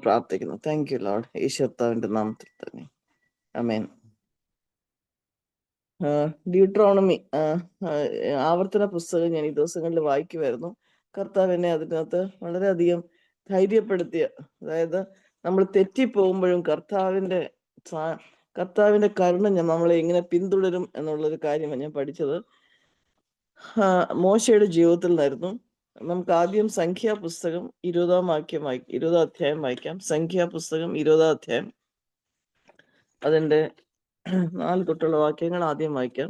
പ്രാർത്ഥിക്കുന്നു. Thank you Lord. ഈശ്വർത്താവിന്റെ നാമത്തിൽ തന്നെ ആമേൻ. ഡ്യൂട്രോണമി ആവർത്തന പുസ്തകം ഞാൻ ഈ ദിവസങ്ങളിൽ വായിക്കുമായിരുന്നു. കർത്താവ് എന്നെ അതിനകത്ത് വളരെയധികം ധൈര്യപ്പെടുത്തിയ, അതായത് നമ്മൾ തെറ്റിപ്പോകുമ്പോഴും കർത്താവിന്റെ കരുണ നമ്മളെ എങ്ങനെ പിന്തുടരും എന്നുള്ളൊരു കാര്യമാണ് ഞാൻ പഠിച്ചത്. മോശയുടെ ജീവിതത്തിൽ നിന്നായിരുന്നു. നമുക്ക് ആദ്യം സംഖ്യാപുസ്തകം 20 അധ്യായം വായിക്കാം. സംഖ്യാപുസ്തകം 20 അധ്യായം അതിന്റെ 4 തൊട്ടുള്ള വാക്യങ്ങൾ ആദ്യം വായിക്കാം.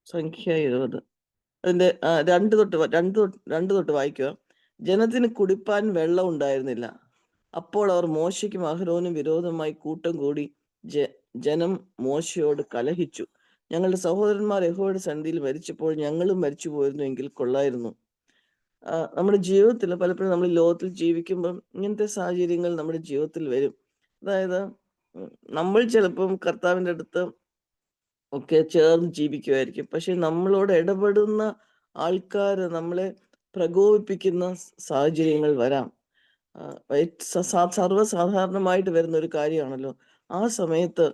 സംഖ്യ 20 അതിന്റെ 2 തൊട്ട് വായിക്കുക. ജനത്തിന് കുടിപ്പാൻ വെള്ളം ഉണ്ടായിരുന്നില്ല. അപ്പോൾ അവർ മോശയ്ക്കും അഹരോനും വിരോധമായി കൂട്ടം കൂടി ജനം മോശയോട് കലഹിച്ചു. ഞങ്ങളുടെ സഹോദരന്മാർ യഹോവയുടെ സന്നിധിയിൽ മരിച്ചപ്പോൾ ഞങ്ങളും മരിച്ചു പോയിരുന്നു എങ്കിൽ കൊള്ളായിരുന്നു. നമ്മുടെ ജീവിതത്തിൽ പലപ്പോഴും നമ്മൾ ലോകത്തിൽ ജീവിക്കുമ്പം ഇങ്ങനത്തെ സാഹചര്യങ്ങൾ നമ്മുടെ ജീവിതത്തിൽ വരും. അതായത് നമ്മൾ ചിലപ്പം കർത്താവിൻ്റെ അടുത്ത് ഒക്കെ ചേർന്ന് ജീവിക്കുമായിരിക്കും. പക്ഷെ നമ്മളോട് ഇടപെടുന്ന ആൾക്കാർ നമ്മളെ പ്രകോപിപ്പിക്കുന്ന സാഹചര്യങ്ങൾ വരാം. സർവ്വസാധാരണമായിട്ട് വരുന്ന ഒരു കാര്യമാണല്ലോ. ആ സമയത്ത്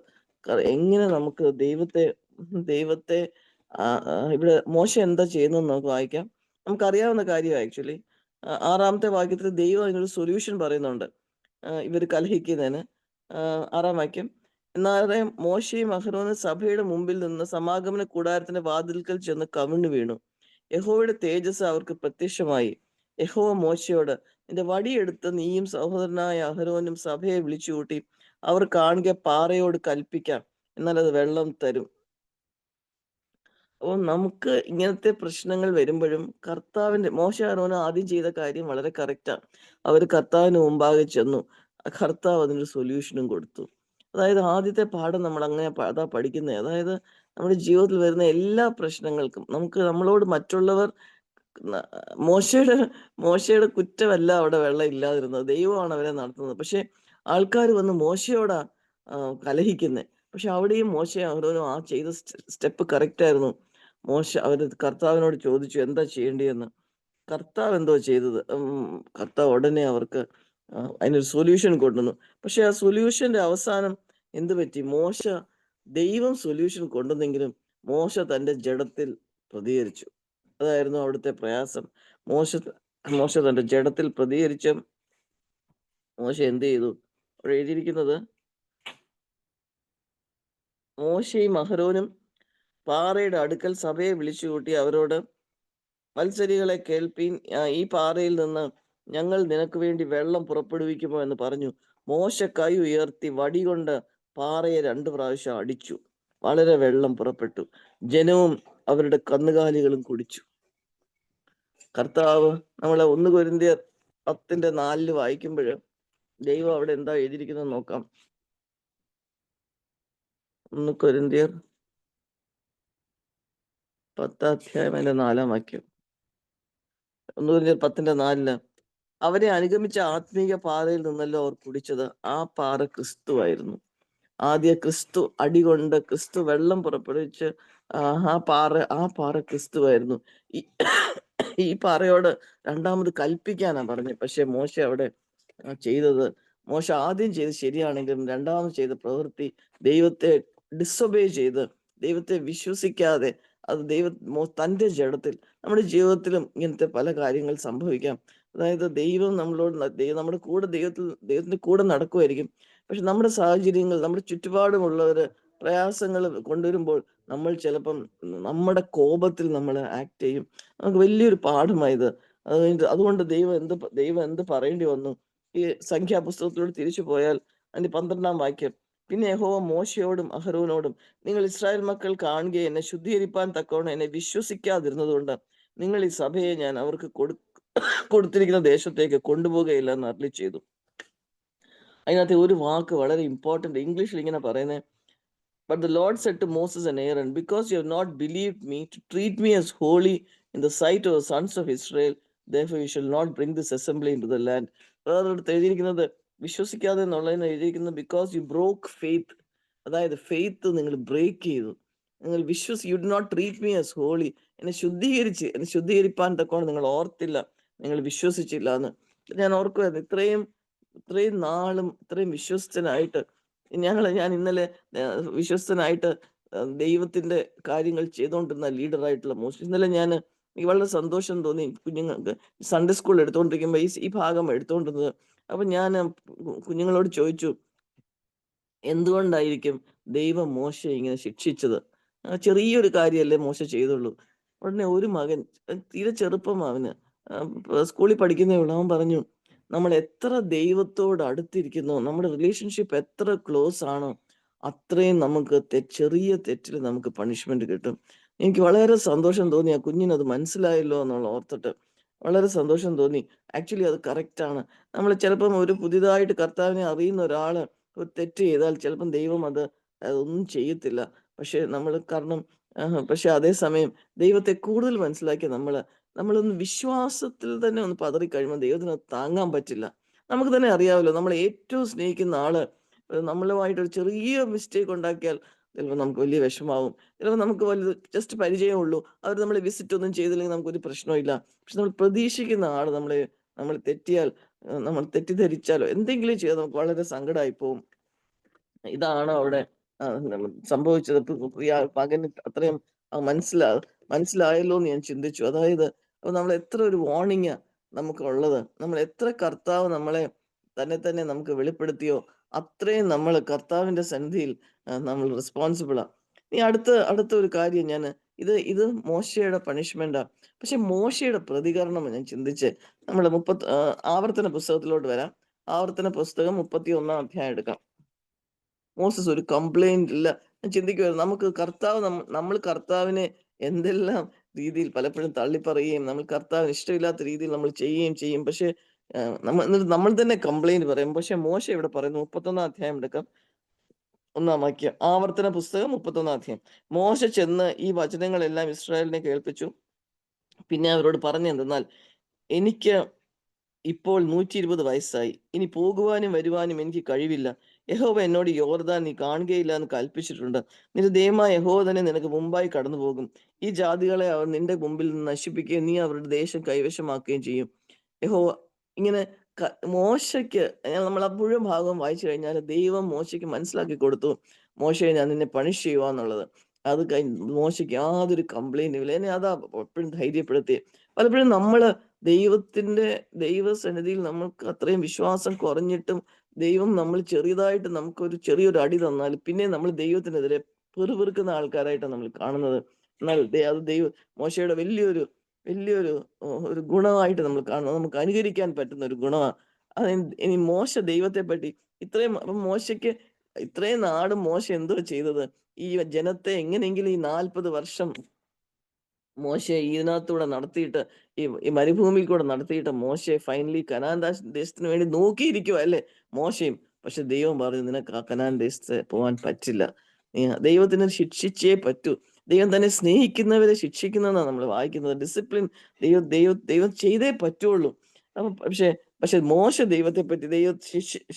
എങ്ങനെ നമുക്ക് ദൈവത്തെ ഇവിടെ മോശ എന്താ ചെയ്യുന്നതെന്ന് നമുക്ക് വായിക്കാം. നമുക്കറിയാവുന്ന കാര്യമാണ് ആക്ച്വലി. 6-ാമത്തെ വാക്യത്തിൽ ദൈവം അതിനൊരു സൊല്യൂഷൻ പറയുന്നുണ്ട് ഇവർ കലഹിക്കുന്നതിന്. 6-ാം വാക്യം. എന്നാലെ മോശയും അഹരോനും സഭയുടെ മുമ്പിൽ നിന്ന് സമാഗമന കൂടാരത്തിന്റെ വാതിൽക്കൽ ചെന്ന് കവിണ്ണു വീണു. യഹോവയുടെ തേജസ് അവർക്ക് പ്രത്യക്ഷമായി. യഹോവ മോശയോട്, നിന്റെ വടിയെടുത്ത് നീയും സഹോദരനായ അഹരോനും സഭയെ വിളിച്ചുകൂട്ടി അവർ കാണുക പാറയോട് കൽപ്പിക്കാം, എന്നാൽ അത് വെള്ളം തരും. അപ്പോൾ നമുക്ക് ഇങ്ങനത്തെ പ്രശ്നങ്ങൾ വരുമ്പോഴും മോശ അഹരോനും ആദ്യം ചെയ്ത കാര്യം വളരെ കറക്റ്റാണ്. അവർ കർത്താവിന് മുമ്പാകെ ചെന്നു. കർത്താവ് അതിനൊരു സൊല്യൂഷനും കൊടുത്തു. അതായത് ആദ്യത്തെ പാഠം നമ്മൾ അങ്ങനെ അതാ പഠിക്കുന്നത്. അതായത് നമ്മുടെ ജീവിതത്തിൽ വരുന്ന എല്ലാ പ്രശ്നങ്ങൾക്കും നമ്മളോട് മറ്റുള്ളവർ മോശയുടെ കുറ്റമല്ല അവിടെ വെള്ളം ഇല്ലാതിരുന്നത്, ദൈവമാണ് അവരെ നടത്തുന്നത്. പക്ഷെ ആൾക്കാർ വന്ന് മോശയോടാ കലഹിക്കുന്നത്. പക്ഷെ അവിടെയും മോശ അഹരോനും ചെയ്ത സ്റ്റെപ്പ് കറക്റ്റ് ആയിരുന്നു. അവർ കർത്താവിനോട് ചോദിച്ചു എന്താ ചെയ്യേണ്ടിയെന്ന്. കർത്താവ് എന്തോ ചെയ്തത്, കർത്താവ് ഉടനെ അവർക്ക് അതിനൊരു സൊല്യൂഷൻ കൊണ്ടുവന്നു. പക്ഷെ ആ സൊല്യൂഷന്റെ അവസാനം എന്ത് പറ്റി? ദൈവം സൊല്യൂഷൻ കൊണ്ടുവന്നെങ്കിലും മോശ തന്റെ ജഡത്തിൽ പ്രതികരിച്ചു. അതായിരുന്നു അവിടുത്തെ പ്രയാസം. മോശ തന്റെ ജഡത്തിൽ പ്രതികരിച്ച മോശ എന്ത് ചെയ്തു? അവിടെ എഴുതിയിരിക്കുന്നത്, മോശയും അഹരോനും പാറയുടെ അടുക്കൽ സഭയെ വിളിച്ചുകൂട്ടി അവരോട്, മത്സരികളെ കേൾപ്പീൻ, ഈ പാറയിൽ നിന്ന് ഞങ്ങൾ നിനക്ക് വേണ്ടി വെള്ളം പുറപ്പെടുവിക്കുമോ എന്ന് പറഞ്ഞു. മോശ കൈ ഉയർത്തി വടി കൊണ്ട് പാറയെ 2 പ്രാവശ്യം അടിച്ചു. വളരെ വെള്ളം പുറപ്പെട്ടു. ജനവും അവരുടെ കന്നുകാലികളും കുടിച്ചു. കർത്താവ് നമ്മളെ 1 കൊരിന്ത്യർ 10:4 വായിക്കുമ്പോൾ ദൈവം അവിടെ എന്താ എഴുതിയിരിക്കുന്നത് നോക്കാം. 1 കൊരിന്ത്യർ 10 അധ്യായം 4-ാം വാക്യം. 1 കൊരിന്ത്യർ 10:4 അവരെ അനുഗമിച്ച ആത്മീക പാറയിൽ നിന്നല്ലോ അവർ കുടിച്ചത്. ആ പാറ ക്രിസ്തുവായിരുന്നു. ആദ്യ ക്രിസ്തു അടികൊണ്ട് ക്രിസ്തു വെള്ളം പുറപ്പെടുവിച്ച് ആ പാറ ക്രിസ്തുവായിരുന്നു. ഈ പാറയോട് രണ്ടാമത് കൽപ്പിക്കാനാ പറഞ്ഞത്. പക്ഷെ മോശ അവിടെ മോശ ആദ്യം ചെയ്ത് ശരിയാണെങ്കിലും രണ്ടാമത് ചെയ്ത പ്രവൃത്തി ദൈവത്തെ ഡിസൊബേ ചെയ്ത്, ദൈവത്തെ വിശ്വസിക്കാതെ, അത് തന്റെ ജഡത്തിൽ. നമ്മുടെ ജീവിതത്തിലും ഇങ്ങനത്തെ പല കാര്യങ്ങൾ സംഭവിക്കാം. അതായത് ദൈവം നമ്മുടെ കൂടെ ദൈവത്തിന്റെ കൂടെ നടക്കുമായിരിക്കും. പക്ഷെ നമ്മുടെ സാഹചര്യങ്ങൾ, നമ്മുടെ ചുറ്റുപാടുമുള്ളവര് പ്രയാസങ്ങൾ കൊണ്ടുവരുമ്പോൾ നമ്മൾ ചിലപ്പം നമ്മുടെ കോപത്തിൽ നമ്മൾ ആക്ട് ചെയ്യും. നമുക്ക് വലിയൊരു പാഠമായത്. അതുകൊണ്ട് ദൈവം എന്ത് പറയേണ്ടി വന്നു? ഈ സംഖ്യാപുസ്തകത്തിലൂടെ തിരിച്ചു പോയാൽ അതിന്റെ 12-ാം വാക്യം. പിന്നെ യഹോവ മോശയോടും അഹരോനോടും, നിങ്ങൾ ഇസ്രായേൽ മക്കൾ കാണുകയും എന്നെ ശുദ്ധീകരിപ്പാൻ തക്കവണ്ണം എന്നെ വിശ്വസിക്കാതിരുന്നതുകൊണ്ട് നിങ്ങൾ ഈ സഭയെ ഞാൻ അവർക്ക് കൊടുത്തിരിക്കുന്ന ദേശത്തേക്ക് കൊണ്ടുപോകുകയില്ല എന്ന് അരുളി ചെയ്തു. അതിനകത്ത് ഒരു വാക്ക് വളരെ ഇമ്പോർട്ടന്റ്, ഇംഗ്ലീഷിൽ ഇങ്ങനെ പറയുന്നത്, But the Lord said to Moses and Aaron, because you have not believed me to treat me as holy in the sight of the sons of Israel, therefore you shall not bring this assembly into the land. വേറൊരിടത്ത് എഴുതിയിരിക്കുന്നത്, വിശ്വസിക്കാതെ എന്നുള്ളതിന് എഴുതിയിരിക്കുന്നത്, because you broke faith. അതായത് faith നിങ്ങൾ break ചെയ്തു. നിങ്ങൾ you do not treat me as holy. എന്നെ ശുദ്ധീകരിപ്പാൻ തക്കോണം നിങ്ങൾ ഓർത്തില്ല, നിങ്ങൾ വിശ്വസിച്ചില്ല എന്ന്. ഞാൻ ഓർക്കുമായിരുന്നു, ഇത്രയും നാളും ഇത്രയും വിശ്വസ്തനായിട്ട് ഞാൻ ഇന്നലെ വിശ്വസ്തനായിട്ട് ദൈവത്തിന്റെ കാര്യങ്ങൾ ചെയ്തുകൊണ്ടിരുന്ന ലീഡറായിട്ടുള്ള മോശം. ഇന്നലെ ഞാൻ വളരെ സന്തോഷം തോന്നി കുഞ്ഞുങ്ങൾക്ക് സൺഡേ സ്കൂൾ എടുത്തുകൊണ്ടിരിക്കുമ്പോൾ ഈ ഭാഗം എടുത്തുകൊണ്ടിരുന്നത്. അപ്പൊ ഞാൻ കുഞ്ഞുങ്ങളോട് ചോദിച്ചു, എന്തുകൊണ്ടായിരിക്കും ദൈവം മോശയെ ഇങ്ങനെ ശിക്ഷിച്ചത്? ചെറിയൊരു കാര്യമല്ലേ മോശ ചെയ്തുള്ളൂ. ഉടനെ ഒരു മകൻ, തീരെ ചെറുപ്പം അവന്, സ്കൂളിൽ പഠിക്കുന്നേ ഉള്ളൂ, അവൻ പറഞ്ഞു, നമ്മൾ എത്ര ദൈവത്തോട് അടുത്തിരിക്കുന്നോ, നമ്മുടെ റിലേഷൻഷിപ്പ് എത്ര ക്ലോസ് ആണോ, അത്രയും നമുക്ക് ചെറിയ തെറ്റിൽ നമുക്ക് പണിഷ്മെന്റ് കിട്ടും. എനിക്ക് വളരെ സന്തോഷം തോന്നി ആ കുഞ്ഞിനത് മനസ്സിലായല്ലോ എന്നുള്ള ഓർത്തിട്ട് വളരെ സന്തോഷം തോന്നി. ആക്ച്വലി അത് കറക്റ്റ് ആണ്. നമ്മൾ ചിലപ്പം ഒരു പുതിയതായിട്ട് കർത്താവിനെ അറിയുന്ന ഒരാള് ഒരു തെറ്റ് ചെയ്താൽ ചിലപ്പം ദൈവം അതൊന്നും ചെയ്യത്തില്ല. പക്ഷെ നമ്മൾ കാരണം പക്ഷെ അതേസമയം ദൈവത്തെ കൂടുതൽ മനസ്സിലാക്കി നമ്മളൊന്ന് വിശ്വാസത്തിൽ തന്നെ ഒന്ന് പതറിക്കഴിയുമ്പോൾ ദൈവത്തിന് അത് താങ്ങാൻ പറ്റില്ല. നമുക്ക് തന്നെ അറിയാമല്ലോ, നമ്മൾ ഏറ്റവും സ്നേഹിക്കുന്ന ആള് നമ്മളുമായിട്ടൊരു ചെറിയ മിസ്റ്റേക്ക് ഉണ്ടാക്കിയാൽ ചിലപ്പോൾ നമുക്ക് വലിയ വിഷമാവും. ചിലപ്പോൾ നമുക്ക് വലുത് ജസ്റ്റ് പരിചയമുള്ളൂ, അവർ നമ്മളെ വിസിറ്റ് ഒന്നും ചെയ്തില്ലെങ്കിൽ നമുക്കൊരു പ്രശ്നമില്ല. പക്ഷെ നമ്മൾ പ്രതീക്ഷിക്കുന്ന ആള് നമ്മൾ തെറ്റിയാൽ, നമ്മൾ തെറ്റിദ്ധരിച്ചാലോ എന്തെങ്കിലും ചെയ്താൽ നമുക്ക് വളരെ സങ്കടമായി പോകും. ഇതാണ് അവിടെ സംഭവിച്ചത്. മകന് അത്രയും മനസ്സിലായല്ലോ എന്ന് ഞാൻ ചിന്തിച്ചു. അതായത് അപ്പൊ നമ്മൾ എത്ര ഒരു വാർണിംഗാ നമുക്കുള്ളത്. നമ്മൾ എത്ര കർത്താവ് നമ്മളെ തന്നെ നമുക്ക് വെളിപ്പെടുത്തിയോ അത്രയും നമ്മൾ കർത്താവിന്റെ സന്നിധിയിൽ നമ്മൾ റെസ്പോൺസിബിളാ. ഇനി അടുത്ത ഒരു കാര്യം ഇത് മോശയുടെ പണിഷ്മെന്റാ. പക്ഷെ മോശയുടെ പ്രതികരണം ഞാൻ ചിന്തിച്ച് നമ്മൾ ആവർത്തന പുസ്തകത്തിലോട്ട് വരാം. ആവർത്തന പുസ്തകം 31 അധ്യായം എടുക്കാം. മോസസ് ഒരു കംപ്ലൈന്റ് ഇല്ല. ഞാൻ ചിന്തിക്കുവായിരുന്നു, നമുക്ക് നമ്മൾ കർത്താവിനെ എന്തെല്ലാം രീതിയിൽ പലപ്പോഴും തള്ളിപ്പറയുകയും നമ്മൾ കർത്താവിന് ഇഷ്ടമില്ലാത്ത രീതിയിൽ നമ്മൾ ചെയ്യുകയും ചെയ്യും. പക്ഷെ നമ്മൾ തന്നെ കംപ്ലൈന്റ് പറയും. പക്ഷെ മോശ ഇവിടെ പറയുന്നു, 31 അധ്യായം എടുക്കാം, 1 വാക്യം. ആവർത്തന പുസ്തകം 31 അധ്യായം. മോശ ചെന്ന് ഈ വചനങ്ങളെല്ലാം ഇസ്രായേലിനെ കേൾപ്പിച്ചു. പിന്നെ അവരോട് പറഞ്ഞെന്തെന്നാൽ, എനിക്ക് ഇപ്പോൾ 120 വയസ്സായി. ഇനി പോകുവാനും വരുവാനും എനിക്ക് കഴിവില്ല. യഹോവ എന്നോട് യോർദാൻ നീ കാണുകയില്ല എന്ന് കൽപ്പിച്ചിട്ടുണ്ട്. നിന്റെ ദൈവമായ യഹോവ തന്നെ നിനക്ക് മുമ്പായി കടന്നു പോകും. ഈ ജാതികളെ അവർ നിന്റെ മുമ്പിൽ നിന്ന് നശിപ്പിക്കുകയും നീ അവരുടെ ദേശം കൈവശമാക്കുകയും ചെയ്യും. യഹോവ ഇങ്ങനെ മോശയ്ക്ക്, നമ്മൾ ആ മുഴുവൻ ഭാഗം വായിച്ചു കഴിഞ്ഞാൽ ദൈവം മോശയ്ക്ക് മനസ്സിലാക്കി കൊടുത്തു, മോശയെ ഞാൻ നിന്നെ പണിഷ് ചെയ്യുവാന്നുള്ളത്. അത് കഴിഞ്ഞ് മോശയ്ക്ക് യാതൊരു കംപ്ലൈന്റും ഇല്ല. എന്നെ അതാ എപ്പോഴും ധൈര്യപ്പെടുത്തി. പലപ്പോഴും ദൈവസന്നിധിയിൽ നമ്മൾക്ക് അത്രയും വിശ്വാസം കുറഞ്ഞിട്ടും ദൈവം നമ്മൾ നമുക്കൊരു ചെറിയൊരു അടി തന്നാൽ പിന്നെ നമ്മൾ ദൈവത്തിനെതിരെ പെറുപിറുക്കുന്ന ആൾക്കാരായിട്ടാണ് നമ്മൾ കാണുന്നത്. എന്നാൽ അത് മോശയുടെ വലിയൊരു ഒരു ഗുണമായിട്ട് നമ്മൾ കാണുന്നത്, നമുക്ക് അനുകരിക്കാൻ പറ്റുന്ന ഒരു ഗുണമാണ്. ഇനി മോശ ദൈവത്തെ പറ്റി മോശയ്ക്ക് ഇത്രയും നാടും മോശ എന്തോ ചെയ്തത്, ഈ ജനത്തെ എങ്ങനെയെങ്കിലും ഈ 40 വർഷം മോശയെ ഇതിനകത്തൂടെ നടത്തിയിട്ട്, ഈ മരുഭൂമിയിൽ കൂടെ നടത്തിയിട്ട് മോശയെ ഫൈനലി കനാൻ ദേശത്തിന് വേണ്ടി നോക്കിയിരിക്കുവാ അല്ലേ മോശയും. പക്ഷെ ദൈവം പറഞ്ഞു, നിനക്ക് ആ കനാൻ ദേശത്ത് പോകാൻ പറ്റില്ല, ദൈവത്തിന് ശിക്ഷിച്ചേ പറ്റൂ. ദൈവം തന്നെ സ്നേഹിക്കുന്നവരെ ശിക്ഷിക്കുന്നതെന്നാണ് നമ്മൾ വായിക്കുന്നത്. ഡിസിപ്ലിൻ ദൈവം ചെയ്തേ പറ്റുള്ളൂ. അപ്പൊ പക്ഷെ മോശ ദൈവത്തെ പറ്റി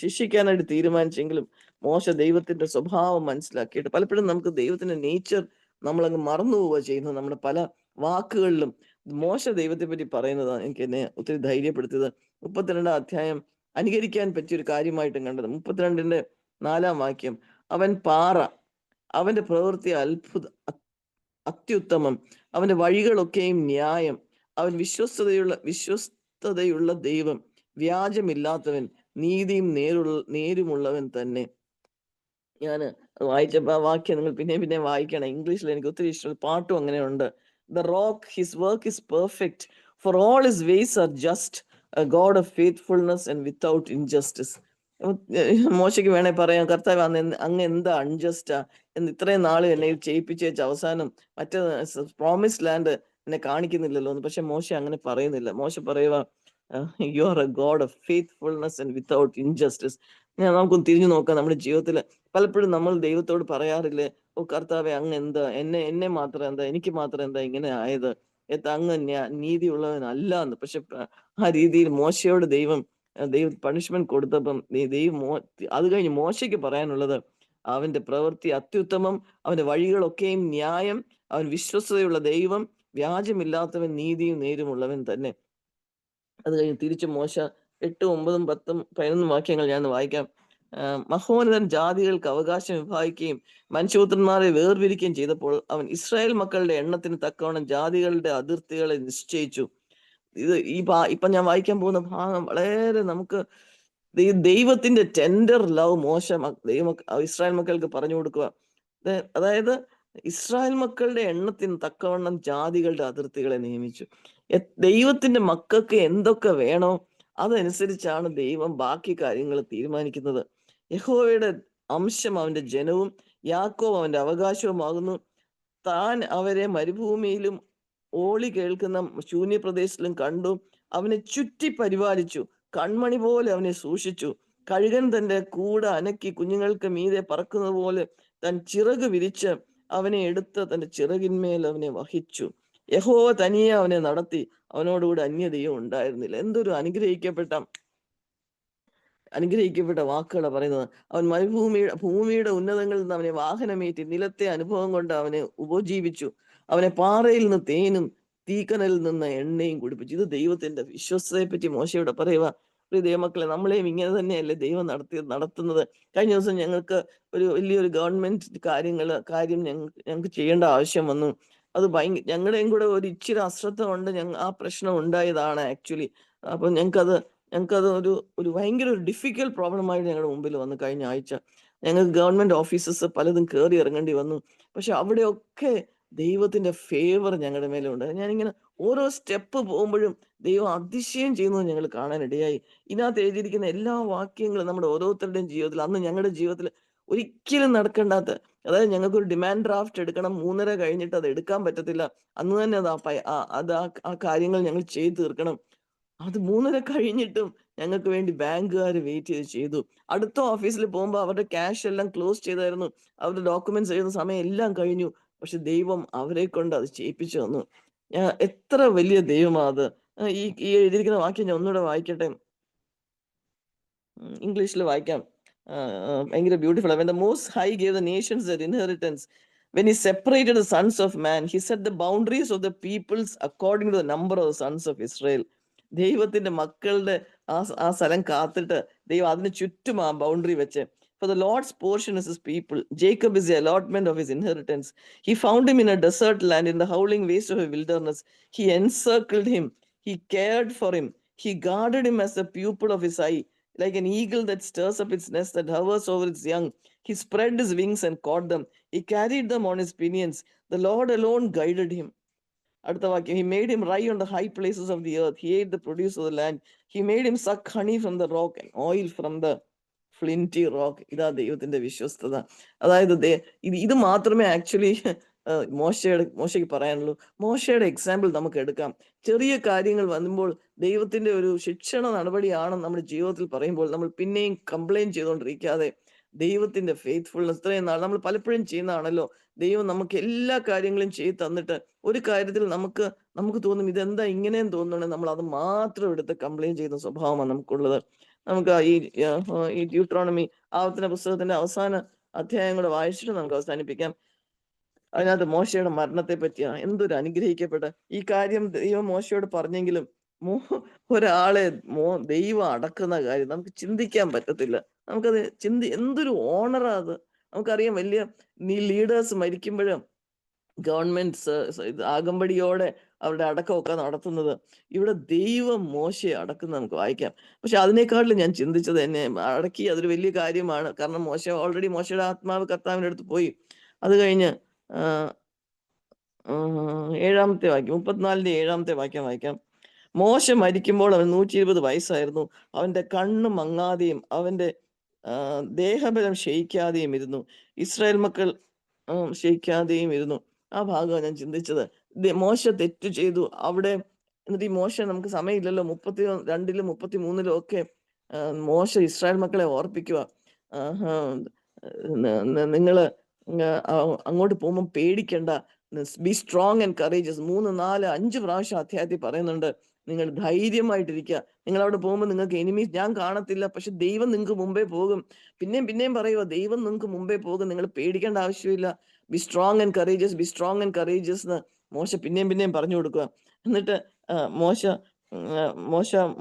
ശിക്ഷിക്കാനായിട്ട് തീരുമാനിച്ചെങ്കിലും മോശ ദൈവത്തിന്റെ സ്വഭാവം മനസ്സിലാക്കിയിട്ട് പലപ്പോഴും നമുക്ക് ദൈവത്തിന്റെ നേച്ചർ നമ്മളങ്ങ് മറന്നു പോവുക ചെയ്യുന്നത്. നമ്മുടെ പല വാക്കുകളിലും മോശ ദൈവത്തെ പറ്റി പറയുന്നതാണ് എന്നെ ഒത്തിരി ധൈര്യപ്പെടുത്തിയത്. 32 അധ്യായം അനുകരിക്കാൻ പറ്റിയൊരു കാര്യമായിട്ടും കണ്ടത്. 32ന്റെ 4 വാക്യം. അവൻ പാറ, അവന്റെ പ്രവൃത്തി അത്യുത്തമം, അവന്റെ വഴികളൊക്കെയും ന്യായം, അവൻ വിശ്വസ്തതയുള്ള ദൈവം, വ്യാജമില്ലാത്തവൻ, നീതിയും നേരുമുള്ളവൻ തന്നെ. ഞാൻ വായിച്ചപ്പോ ആ വാക്യം നിങ്ങൾ പിന്നെ വായിക്കണം. ഇംഗ്ലീഷിൽ എനിക്ക് ഒത്തിരി ഇഷ്ടം. പാട്ടും അങ്ങനെയുണ്ട്. The rock, his work is perfect, for all his vase are just, A God of faithfulness and without injustice. മോശയ്ക്ക് വേണേ പറയാം, കർത്താവ് അങ്ങ് എന്താ അൺജസ്റ്റാ എന്ന് ഇത്രയും നാൾ എന്നെ ചെയ്യിപ്പിച്ച് വെച്ച് അവസാനം മറ്റേ പ്രോമിസ് ലാൻഡ് എന്നെ കാണിക്കുന്നില്ലല്ലോ എന്ന്. പക്ഷെ മോശ അങ്ങനെ പറയുന്നില്ല. മോശ പറയുക, you are A God of faithfulness and without injustice. നമുക്കൊന്ന് തിരിഞ്ഞു നോക്കാം. നമ്മുടെ ജീവിതത്തിൽ പലപ്പോഴും നമ്മൾ ദൈവത്തോട് പറയാറില്ലേ, ഓ കർത്താവെ അങ്ങ് എന്താ എന്നെ മാത്രം എന്താ, എനിക്ക് മാത്രം എന്താ ഇങ്ങനെ ആയത്, അങ്ങ് നീതിയുള്ളവനല്ല എന്ന്. പക്ഷെ ആ രീതിയിൽ മോശയോട് ദൈവം പണിഷ്മെന്റ് കൊടുത്തപ്പം അത് കഴിഞ്ഞ് മോശയ്ക്ക് പറയാനുള്ളത്, അവന്റെ പ്രവൃത്തി അത്യുത്തമം, അവന്റെ വഴികളൊക്കെയും ന്യായം, അവൻ വിശ്വസ്തതയുള്ള ദൈവം, വ്യാജമില്ലാത്തവൻ നീതിയും നേരുമുള്ളവൻ തന്നെ. അത് കഴിഞ്ഞ് തിരിച്ച് മോശ 8, 9, 10, 11 വാക്യങ്ങൾ ഞാൻ വായിക്കാം. മഹോന്നതൻ ജാതികൾക്ക് അവകാശം വിഭാഗിക്കുകയും മനുഷ്യപുത്രന്മാരെ വേർതിരിക്കുകയും ചെയ്തപ്പോൾ അവൻ ഇസ്രായേൽ മക്കളുടെ എണ്ണത്തിന് തക്കവണ്ണം ജാതികളുടെ അതിർത്തികളെ നിശ്ചയിച്ചു. ഇത് ഇപ്പൊ ഞാൻ വായിക്കാൻ പോകുന്ന ഭാഗം വളരെ നമുക്ക് ദൈവത്തിന്റെ ടെൻഡർ ലവ് ഇസ്രായേൽ മക്കൾക്ക് പറഞ്ഞു കൊടുക്കുക. അതായത് ഇസ്രായേൽ മക്കളുടെ എണ്ണത്തിന് തക്കവണ്ണം ജാതികളുടെ അതിർത്തികളെ നിയമിച്ചു. ദൈവത്തിന്റെ മക്കൾക്ക് എന്തൊക്കെ വേണോ അതനുസരിച്ചാണ് ദൈവം ബാക്കി കാര്യങ്ങൾ തീരുമാനിക്കുന്നത്. യഹോവയുടെ അംശം അവന്റെ ജനവും യാക്കോബ് അവന്റെ അവകാശവുമാകുന്നു. താൻ അവരെ മരുഭൂമിയിലും ഓളി കേൾക്കുന്ന ശൂന്യപ്രദേശത്തിലും കണ്ടു. അവനെ ചുറ്റി പരിപാലിച്ചു, കൺമണി പോലെ അവനെ സൂക്ഷിച്ചു. കഴുകൻ തന്റെ കൂട് അനക്കി കുഞ്ഞുങ്ങൾക്ക് മീതെ പറക്കുന്നത് പോലെ താൻ ചിറക് വിരിച്ച് അവനെ എടുത്ത് തന്റെ ചിറകിന്മേൽ അവനെ വഹിച്ചു. യഹോവ തനിയെ അവനെ നടത്തി, അവനോടുകൂടെ അന്യതയും ഉണ്ടായിരുന്നില്ല. എന്തൊരു അനുഗ്രഹിക്കപ്പെട്ട വാക്കുകളാണ് പറയുന്നത്. അവൻ ഭൂമിയുടെ ഉന്നതങ്ങളിൽ നിന്ന് അവനെ വാഹനമേറ്റി നിലത്തെ അനുഭവം കൊണ്ട് അവനെ ഉപജീവിച്ചു. അവനെ പാറയിൽ നിന്ന് തേനും തീക്കനലിൽ നിന്ന് എണ്ണയും കുടിപ്പിച്ചു. ഇത് ദൈവത്തിന്റെ വിശ്വസ്തയെ പറ്റി മോശയോടെ പറയുക. പ്രിയ ദൈവമക്കളെ, നമ്മളെയും ഇങ്ങനെ തന്നെയല്ലേ ദൈവം നടത്തുന്നത്. കഴിഞ്ഞ ദിവസം ഞങ്ങൾക്ക് ഒരു വലിയൊരു ഗവൺമെന്റ് കാര്യം ഞങ്ങൾക്ക് ചെയ്യേണ്ട ആവശ്യം വന്നു. അത് ഞങ്ങളുടെയും കൂടെ ഒരു ഇച്ചിരി അശ്രദ്ധ കൊണ്ട് ആ പ്രശ്നം ഉണ്ടായതാണ് ആക്ച്വലി. അപ്പൊ ഞങ്ങൾക്കത് ഒരു ഭയങ്കര ഒരു ഡിഫിക്കൽട്ട് പ്രോബ്ലമായിട്ട് ഞങ്ങളുടെ മുമ്പിൽ വന്നു. കഴിഞ്ഞ ആഴ്ച ഞങ്ങൾക്ക് ഗവൺമെന്റ് ഓഫീസസ് പലതും കയറി ഇറങ്ങേണ്ടി വന്നു. പക്ഷെ അവിടെയൊക്കെ ദൈവത്തിന്റെ ഫേവർ ഞങ്ങളുടെ മേലെ ഉണ്ട്. ഞാനിങ്ങനെ ഓരോ സ്റ്റെപ്പ് പോകുമ്പോഴും ദൈവം അതിശയം ചെയ്യുന്നത് ഞങ്ങൾ കാണാനിടയായി. ഇതിനകത്ത് എഴുതിയിരിക്കുന്ന എല്ലാ വാക്യങ്ങളും നമ്മുടെ ഓരോരുത്തരുടെയും ജീവിതത്തിൽ, അന്ന് ഞങ്ങളുടെ ജീവിതത്തിൽ ഒരിക്കലും നടക്കേണ്ടാത്ത, അതായത് ഞങ്ങൾക്ക് ഒരു ഡിമാൻഡ് ഡ്രാഫ്റ്റ് എടുക്കണം, 3:30 കഴിഞ്ഞിട്ട് അത് എടുക്കാൻ പറ്റത്തില്ല, അന്ന് തന്നെ ആ കാര്യങ്ങൾ ഞങ്ങൾ ചെയ്തു തീർക്കണം. അത് 3:30 കഴിഞ്ഞിട്ടും ഞങ്ങൾക്ക് വേണ്ടി ബാങ്കുകാർ വെയിറ്റ് ചെയ്തു. അടുത്ത ഓഫീസിൽ പോകുമ്പോൾ അവരുടെ ക്യാഷ് എല്ലാം ക്ലോസ് ചെയ്തായിരുന്നു. അവരുടെ ഡോക്യുമെന്റ്സ് എഴുതുന്ന സമയം എല്ലാം കഴിഞ്ഞു. പക്ഷെ ദൈവം അവരെ കൊണ്ട് അത് ചെയ്യിപ്പിച്ചു തന്നു. എത്ര വലിയ ദൈവമാ അത്. ഈ എഴുതിയിരിക്കുന്ന വാക്യം ഞാൻ ഒന്നുകൂടെ വായിക്കട്ടെ. ഇംഗ്ലീഷിൽ വായിക്കാം. ഭയങ്കര beautiful. When the Most High gave the nations their inheritance, when he separated the sons of man, he set the boundaries of the peoples according to the number of the sons of Israel. ദൈവത്തിന്റെ മക്കളുടെ ആ സ്ഥലം കാത്തിട്ട് ദൈവം അതിന് ചുറ്റും ആ boundary വെച്ച്. For the Lord's portion is his people. Jacob is the allotment of his inheritance. He found him in a desert land, in the howling waste of a wilderness. He encircled him. He cared for him. He guarded him as the pupil of his eye. Like an eagle that stirs up its nest, that hovers over its young, he spread his wings and caught them. He carried them on his pinions. The Lord alone guided him. അടുത്ത വാക്യം. He made him lie on the high places of the earth. He ate the produce of the land. He made him suck honey from the rock and oil from the flinty rock. ഇതാ ദൈവത്തിന്റെ വിശ്വസ്തത. അതായത് ഇത് മാത്രമേ actually മോശയ്ക്ക് പറയാനുള്ളൂ. മോശയുടെ example നമുക്ക് എടുക്കാം. ചെറിയ കാര്യങ്ങൾ വരുമ്പോൾ ദൈവത്തിന്റെ ഒരു ശിക്ഷണ നടപടിയാണ് നമ്മുടെ ജീവിതത്തിൽ പറയുമ്പോൾ നമ്മൾ പിന്നെയും കംപ്ലൈന്റ് ചെയ്തുകൊണ്ടിരിക്കാതെ ദൈവത്തിന്റെ ഫെയ്ത്ത്ഫുൾനെസ്, ഇത്രയും നാൾ നമ്മൾ പലപ്പോഴും ചെയ്യുന്നതാണല്ലോ. ദൈവം നമുക്ക് എല്ലാ കാര്യങ്ങളും ചെയ്ത് തന്നിട്ട് ഒരു കാര്യത്തിൽ നമുക്ക് തോന്നും ഇതെന്താ ഇങ്ങനെയും തോന്നുന്നുണ്ടെങ്കിൽ നമ്മൾ അത് മാത്രം എടുത്ത് കംപ്ലൈന്റ് ചെയ്യുന്ന സ്വഭാവമാണ് നമുക്കുള്ളത്. നമുക്ക് ഈ ഡ്യൂട്രോണമി ആവർത്തന പുസ്തകത്തിന്റെ അവസാന അധ്യായം കൂടെ വായിച്ചിട്ട് നമുക്ക് അവസാനിപ്പിക്കാം. അതിനകത്ത് മോശയുടെ മരണത്തെ പറ്റിയാണ്. എന്തൊരു അനുഗ്രഹിക്കപ്പെട്ട ഈ കാര്യം ദൈവം മോശയോട് പറഞ്ഞെങ്കിലും ഒരാളെ ദൈവം അടക്കുന്ന കാര്യം നമുക്ക് ചിന്തിക്കാൻ പറ്റത്തില്ല. നമുക്കത് എന്തൊരു ഓണറാ അത്. നമുക്കറിയാം, വലിയ ലീഡേഴ്സ് മരിക്കുമ്പോഴും ഗവൺമെന്റ് ആകമ്പടിയോടെ അവരുടെ അടക്കമൊക്കെ നടത്തുന്നത്. ഇവിടെ ദൈവം മോശയെ അടക്കുന്നത് നമുക്ക് വായിക്കാം. പക്ഷെ അതിനേക്കാളും ഞാൻ ചിന്തിച്ചത്, എന്നെ അടക്കി അതൊരു വലിയ കാര്യമാണ്. കാരണം മോശയുടെ ആത്മാവ് കർത്താവിൻ്റെ അടുത്ത് പോയി. അത് കഴിഞ്ഞ് 7-ാമത്തെ വാക്യം, 34-ന്റെ 7-ാമത്തെ വാക്യം വായിക്കാം. മോശ മരിക്കുമ്പോൾ അവൻ 120 വയസ്സായിരുന്നു. അവന്റെ കണ്ണ് മങ്ങാതെയും അവന്റെ ദേഹബലം ക്ഷയിക്കാതെയും ഇരുന്നു. ഇസ്രായേൽ മക്കൾ ക്ഷയിക്കാതെയും ഇരുന്നു. ആ ഭാഗമാണ് ഞാൻ ചിന്തിച്ചത്. മോശ തെറ്റ് ചെയ്തു അവിടെ. എന്നിട്ട് ഈ മോശ, നമുക്ക് സമയമില്ലല്ലോ, 32-ലും 33-ലും ഒക്കെ മോശ ഇസ്രായേൽ മക്കളെ ഓർപ്പിക്കുക, നിങ്ങള് അങ്ങോട്ട് പോകുമ്പോൾ പേടിക്കണ്ട, ബി സ്ട്രോങ് ആൻഡ് കറേജസ്. 3, 4, 5 പ്രാവശ്യം അധ്യായത്തിൽ പറയുന്നുണ്ട്, നിങ്ങൾ ധൈര്യമായിട്ടിരിക്കുക. നിങ്ങൾ അവിടെ പോകുമ്പോൾ നിങ്ങൾക്ക് എനിമീസ് ഞാൻ കാണത്തില്ല, പക്ഷെ ദൈവം നിങ്ങൾക്ക് മുമ്പേ പോകും. പിന്നെയും പറയുക, ദൈവം നിങ്ങൾക്ക് മുമ്പേ പോകും, നിങ്ങൾ പേടിക്കേണ്ട ആവശ്യമില്ല. B strong and courageous, B strong and courageous എന്ന് മോശ പിന്നെയും പറഞ്ഞു കൊടുക്കുക. എന്നിട്ട് മോശ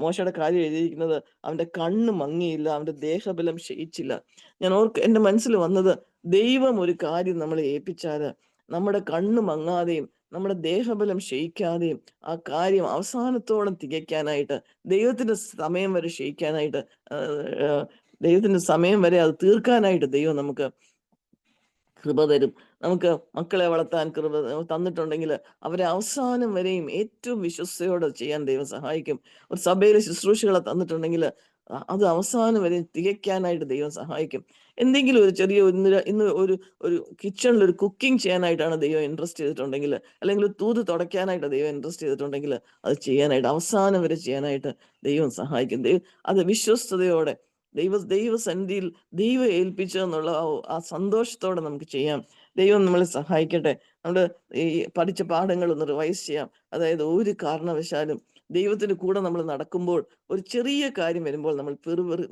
മോശയുടെ കാര്യം എഴുതിയിരിക്കുന്നത് അവന്റെ കണ്ണ് മങ്ങിയില്ല, അവന്റെ ദേഹബലം ക്ഷയിച്ചില്ല. എൻ്റെ മനസ്സിൽ വന്നത്, ദൈവം ഒരു കാര്യം നമ്മളെ ഏൽപ്പിച്ചാല് നമ്മുടെ കണ്ണ് മങ്ങാതെയും നമ്മുടെ ദേഹബലം ക്ഷയിക്കാതെയും ആ കാര്യം അവസാനത്തോളം തികയ്ക്കാനായിട്ട്, ദൈവത്തിന്റെ സമയം വരെ ക്ഷയിക്കാനായിട്ട്, ദൈവത്തിന്റെ സമയം വരെ അത് തീർക്കാനായിട്ട് ദൈവം നമുക്ക് കൃപ തരും. നമുക്ക് മക്കളെ വളർത്താൻ കൃപ തന്നിട്ടുണ്ടെങ്കിൽ അവരെ അവസാനം വരെയും ഏറ്റവും വിശ്വസ്തയോടെ ചെയ്യാൻ ദൈവം സഹായിക്കും. ഒരു സഭയിലെ ശുശ്രൂഷകളെ തന്നിട്ടുണ്ടെങ്കിൽ അത് അവസാനം വരെ തികയ്ക്കാനായിട്ട് ദൈവം സഹായിക്കും. എന്തെങ്കിലും ഒരു ചെറിയ ഇന്ന് ഒരു ഒരു കിച്ചണിൽ ഒരു കുക്കിംഗ് ചെയ്യാനായിട്ടാണ് ദൈവം ഇൻട്രസ്റ്റ് ചെയ്തിട്ടുണ്ടെങ്കിൽ, അല്ലെങ്കിൽ ഒരു തൂത് തുടയ്ക്കാനായിട്ട് ദൈവം ഇൻട്രസ്റ്റ് ചെയ്തിട്ടുണ്ടെങ്കിൽ, അത് ചെയ്യാനായിട്ട് അവസാനം വരെ ചെയ്യാനായിട്ട് ദൈവം സഹായിക്കും. അത് വിശ്വസ്തയോടെ ദൈവസന്നിധിയിൽ ദൈവം ഏൽപ്പിച്ചെന്നുള്ള ആ സന്തോഷത്തോടെ നമുക്ക് ചെയ്യാം. ദൈവം നമ്മളെ സഹായിക്കട്ടെ. നമ്മൾ ഈ പഠിച്ച പാഠങ്ങളൊന്ന് റിവൈസ് ചെയ്യാം. അതായത് ഒരു കാരണവശാലും ദൈവത്തിന്റെ കൂടെ നമ്മൾ നടക്കുമ്പോൾ ഒരു ചെറിയ കാര്യം വരുമ്പോൾ നമ്മൾ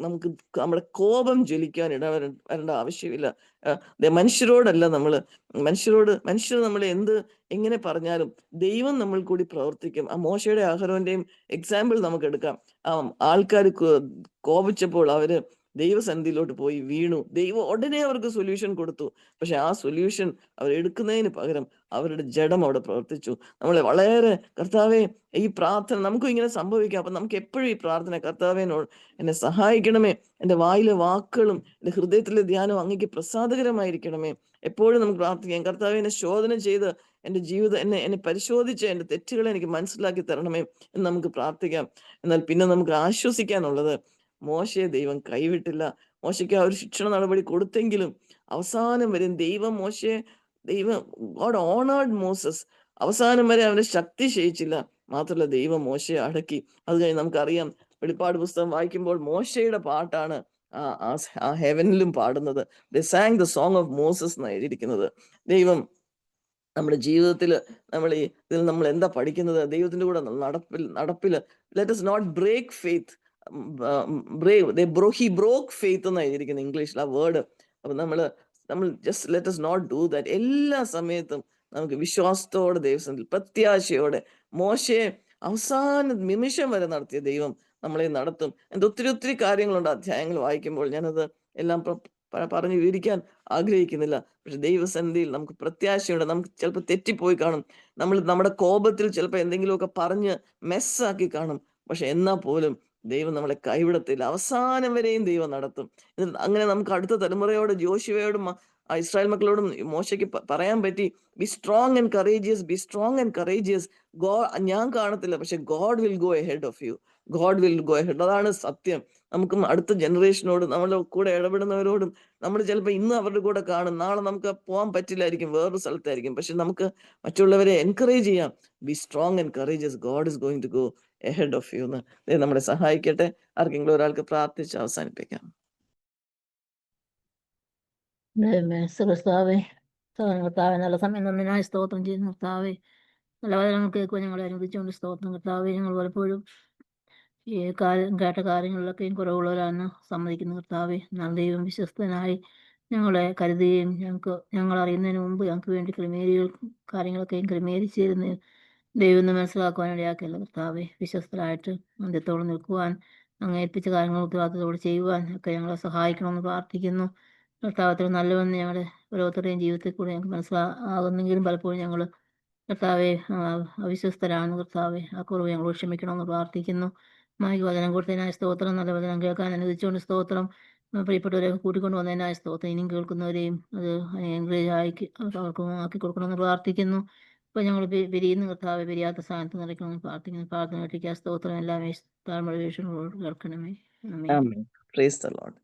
നമുക്ക് നമ്മുടെ കോപം ജ്വലിക്കാൻ വരേണ്ട ആവശ്യമില്ല. മനുഷ്യരോടല്ല മനുഷ്യർ നമ്മളെ എങ്ങനെ പറഞ്ഞാലും ദൈവം നമ്മൾ കൂടി പ്രവർത്തിക്കും. ആ മോശയുടെ അഹരോന്റെയും എക്സാമ്പിൾ നമുക്ക് എടുക്കാം. ആൾക്കാർ കോപിച്ചപ്പോൾ അവര് ദൈവസന്നിധിയിലോട്ട് പോയി വീണു. ദൈവം ഉടനെ അവർക്ക് സൊല്യൂഷൻ കൊടുത്തു. പക്ഷെ ആ സൊല്യൂഷൻ അവർ എടുക്കുന്നതിന് പകരം അവരുടെ ജഡം അവിടെ പ്രവർത്തിച്ചു. നമ്മളെ വളരെ, കർത്താവേ ഈ പ്രാർത്ഥന നമുക്കും ഇങ്ങനെ സംഭവിക്കാം. അപ്പൊ നമുക്ക് എപ്പോഴും ഈ പ്രാർത്ഥന, കർത്താവേനോട് എന്നെ സഹായിക്കണമേ, എൻ്റെ വായിലെ വാക്കുകളും എൻ്റെ ഹൃദയത്തിലെ ധ്യാനവും അങ്ങേക്ക് പ്രസാദകരമായിരിക്കണമേ. എപ്പോഴും നമുക്ക് പ്രാർത്ഥിക്കാം. കർത്താവേ, എന്നെ ശോധന ചെയ്ത് എൻ്റെ ജീവിതം എന്നെ പരിശോധിച്ച് എൻ്റെ തെറ്റുകളെ എനിക്ക് മനസ്സിലാക്കി തരണമേ എന്ന് നമുക്ക് പ്രാർത്ഥിക്കാം. എന്നാൽ പിന്നെ നമുക്ക് ആശ്വസിക്കാനുള്ളത്, മോശയെ ദൈവം കൈവിട്ടില്ല. മോശയ്ക്ക് ആ ഒരു ശിക്ഷണ നടപടി കൊടുത്തെങ്കിലും അവസാനം വരെ ഗോഡ് ഓണേർഡ് മോസസ്. അവസാനം വരെ അവന്റെ ശക്തി ക്ഷയിച്ചില്ല. മാത്രമല്ല, ദൈവം മോശയെ അടക്കി. അത് കഴിഞ്ഞ് നമുക്കറിയാം, വെളിപ്പാട് പുസ്തകം വായിക്കുമ്പോൾ മോശയുടെ പാട്ടാണ് ആ ഹെവനിലും പാടുന്നത്. They sang the song of Moses എന്നാണ് എഴുതിയിരിക്കുന്നത്. ദൈവം നമ്മുടെ ജീവിതത്തിൽ ഇതിൽ നമ്മൾ എന്താ പഠിക്കുന്നത്? ദൈവത്തിന്റെ കൂടെ നടപ്പില് let us not break faith. He broke faith എന്നാണ് എഴുതിയിരിക്കുന്നത് ഇംഗ്ലീഷിൽ ആ വേർഡ്. അപ്പൊ നമ്മൾ just let us not do that. എല്ലാ സമയത്തും നമുക്ക് വിശ്വാസത്തോടെ ദൈവസന്നിധിയിൽ പ്രത്യാശയോടെ, മോശയെ അവസാന നിമിഷം വരെ നടത്തിയ ദൈവം നമ്മളെ നടത്തും. എൻ്റെ ഒത്തിരി കാര്യങ്ങളുണ്ട് അധ്യായങ്ങൾ വായിക്കുമ്പോൾ. ഞാനത് എല്ലാം പറഞ്ഞു വിവരിക്കാൻ ആഗ്രഹിക്കുന്നില്ല. പക്ഷെ ദൈവസന്നിധിയിൽ നമുക്ക് പ്രത്യാശയുണ്ട്. നമുക്ക് ചിലപ്പോൾ തെറ്റിപ്പോയി കാണും. നമ്മുടെ കോപത്തിൽ ചിലപ്പോൾ എന്തെങ്കിലുമൊക്കെ പറഞ്ഞ് മെസ്സാക്കി കാണും. പക്ഷെ എന്നാൽ പോലും ദൈവം നമ്മളെ കൈവിടത്തില്ല. അവസാനം വരെയും ദൈവം നടത്തും. അങ്ങനെ നമുക്ക് അടുത്ത തലമുറയോട്, ജോഷുവയോടും ഇസ്രായേൽ മക്കളോടും മോശയ്ക്ക് പറയാൻ പറ്റി, be strong and courageous, be strong and courageous. ഞാൻ കാണത്തില്ല, പക്ഷെ God will go ahead of you. God will go ahead. അതാണ് സത്യം. നമുക്കും അടുത്ത ജനറേഷനോടും നമ്മുടെ കൂടെ ഇടപെടുന്നവരോടും, നമ്മൾ ചിലപ്പോൾ ഇന്ന് അവരുടെ കൂടെ കാണും, നാളെ നമുക്ക് പോകാൻ പറ്റില്ലായിരിക്കും, വേറൊരു സ്ഥലത്തായിരിക്കും. പക്ഷെ നമുക്ക് മറ്റുള്ളവരെ എൻകറേജ് ചെയ്യാം. Be strong and courageous, God is going to go ahead of you എന്ന് നമ്മളെ സഹായിക്കട്ടെ. ആർക്കെങ്കിലും ഒരാൾക്ക് പ്രാർത്ഥിച്ച് അവസാനിപ്പിക്കാം. കർത്താവേ, കർത്താവെ, നല്ല സമയം നന്നായി സ്തോത്രം ചെയ്യുന്നു കർത്താവെ. നല്ല വചനങ്ങൾ കേൾക്കുവാൻ ഞങ്ങളെ അനുവദിച്ചുകൊണ്ട് സ്തോത്രം കർത്താവെ. ഞങ്ങൾ പലപ്പോഴും ഈ കേട്ട കാര്യങ്ങളിലൊക്കെയും കുറവുള്ളവരാണെന്ന് സമ്മതിക്കുന്നു കർത്താവെ. എന്നാൽ ദൈവം വിശ്വസ്തനായി ഞങ്ങളെ കരുതുകയും ഞങ്ങൾ അറിയുന്നതിന് മുമ്പ് ഞങ്ങൾക്ക് വേണ്ടി കാര്യങ്ങളൊക്കെയും ക്രമീകരിച്ചിരുന്ന് ദൈവം എന്ന് മനസ്സിലാക്കുവാൻ ഇടയാക്കിയല്ല കർത്താവെ. വിശ്വസ്തരായിട്ട് അന്ത്യത്തോടെ നിൽക്കുവാൻ, അങ്ങ് ഏൽപ്പിച്ച കാര്യങ്ങൾ ഉത്തരവാദിത്തത്തോടെ ചെയ്യുവാൻ ഒക്കെ ഞങ്ങളെ സഹായിക്കണമെന്ന് പ്രാർത്ഥിക്കുന്നു കർത്താവത്തിൽ. നല്ലവണ്ണം ഞങ്ങളുടെ ഓരോരുത്തരുടെയും ജീവിതത്തിൽ കൂടെ ഞങ്ങൾക്ക് മനസ്സിലാകുന്നെങ്കിലും പലപ്പോഴും ഞങ്ങൾ കർത്താവെ അവിശ്വസ്തരാണ് കർത്താവെ. ആ കുറവ് ഞങ്ങൾ ക്ഷമിക്കണമെന്ന് പ്രാർത്ഥിക്കുന്നു. മായിക വചനം കൊടുത്തതിനായ സ്തോത്രം. നല്ല വചനം കേൾക്കാൻ അനുവദിച്ചുകൊണ്ട് സ്തോത്രം. പ്രിയപ്പെട്ടവരെ കൂട്ടിക്കൊണ്ട് വന്നതിനായ സ്തോത്രം. ഇനിയും കേൾക്കുന്നവരെയും അത് എൻകറേജ് അവർക്കും ആക്കി കൊടുക്കണമെന്ന് പ്രാർത്ഥിക്കുന്നു. ഇപ്പൊ ഞങ്ങൾ പിരിയുന്ന കർത്താവെ, പിരിയാത്ത സ്ഥാനത്ത് നിറയ്ക്കണമെന്ന് പ്രാർത്ഥിക്കുന്നു. പ്രാർത്ഥന കേൾക്കാൻ സ്തോത്രം. എല്ലാം താഴ്മ കേൾക്കണമേ. Amen. Praise the Lord.